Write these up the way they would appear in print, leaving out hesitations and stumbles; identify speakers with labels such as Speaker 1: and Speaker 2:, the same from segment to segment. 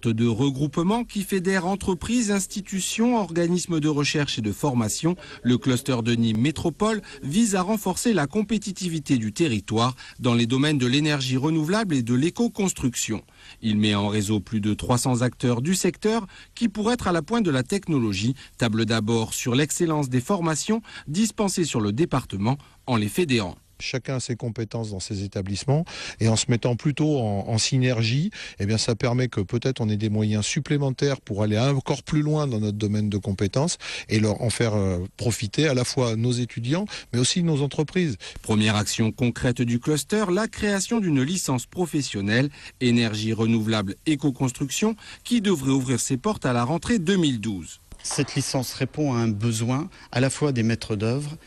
Speaker 1: De regroupement qui fédère entreprises, institutions, organismes de recherche et de formation, le cluster de Nîmes Métropole vise à renforcer la compétitivité du territoire dans les domaines de l'énergie renouvelable et de l'éco-construction. Il met en réseau plus de 300 acteurs du secteur qui, pour être à la pointe de la technologie, tablent d'abord sur l'excellence des formations dispensées sur le département en les fédérant.
Speaker 2: Chacun a ses compétences dans ses établissements et en se mettant plutôt en synergie, eh bien ça permet que peut-être on ait des moyens supplémentaires pour aller encore plus loin dans notre domaine de compétences et leur en faire profiter à la fois nos étudiants mais aussi nos entreprises.
Speaker 1: Première action concrète du cluster, la création d'une licence professionnelle énergie renouvelable éco-construction qui devrait ouvrir ses portes à la rentrée 2012.
Speaker 3: Cette licence répond à un besoin à la fois des maîtres d'œuvre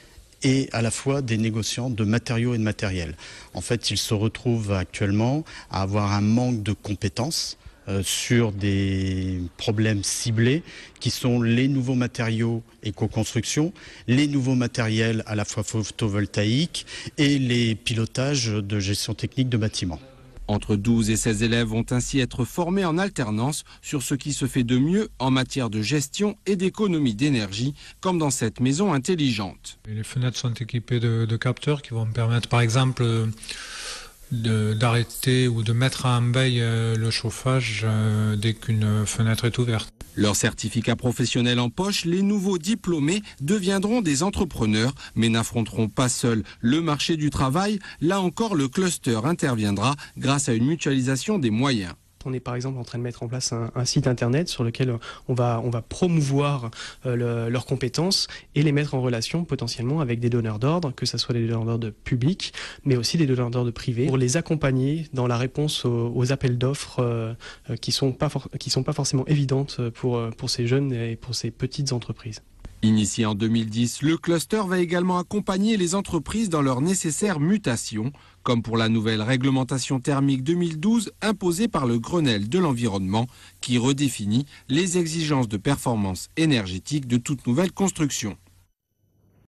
Speaker 3: et à la fois des négociants de matériaux et de matériel. En fait, ils se retrouvent actuellement à avoir un manque de compétences sur des problèmes ciblés qui sont les nouveaux matériaux éco-construction, les nouveaux matériels à la fois photovoltaïques et les pilotages de gestion technique de bâtiments.
Speaker 1: Entre 12 et 16 élèves vont ainsi être formés en alternance sur ce qui se fait de mieux en matière de gestion et d'économie d'énergie, comme dans cette maison intelligente.
Speaker 4: Les fenêtres sont équipées de capteurs qui vont permettre par exemple d'arrêter ou de mettre en veille le chauffage dès qu'une fenêtre est ouverte.
Speaker 1: Leur certificat professionnel en poche, les nouveaux diplômés deviendront des entrepreneurs, mais n'affronteront pas seuls le marché du travail. Là encore, le cluster interviendra grâce à une mutualisation des moyens.
Speaker 5: On est par exemple en train de mettre en place un site internet sur lequel on va promouvoir leurs compétences et les mettre en relation potentiellement avec des donneurs d'ordre, que ce soit des donneurs d'ordre publics, mais aussi des donneurs d'ordre privés, pour les accompagner dans la réponse aux appels d'offres qui sont pas forcément évidentes pour ces jeunes et pour ces petites entreprises.
Speaker 1: Initié en 2010, le cluster va également accompagner les entreprises dans leur nécessaire mutation, comme pour la nouvelle réglementation thermique 2012 imposée par le Grenelle de l'environnement qui redéfinit les exigences de performance énergétique de toute nouvelle construction.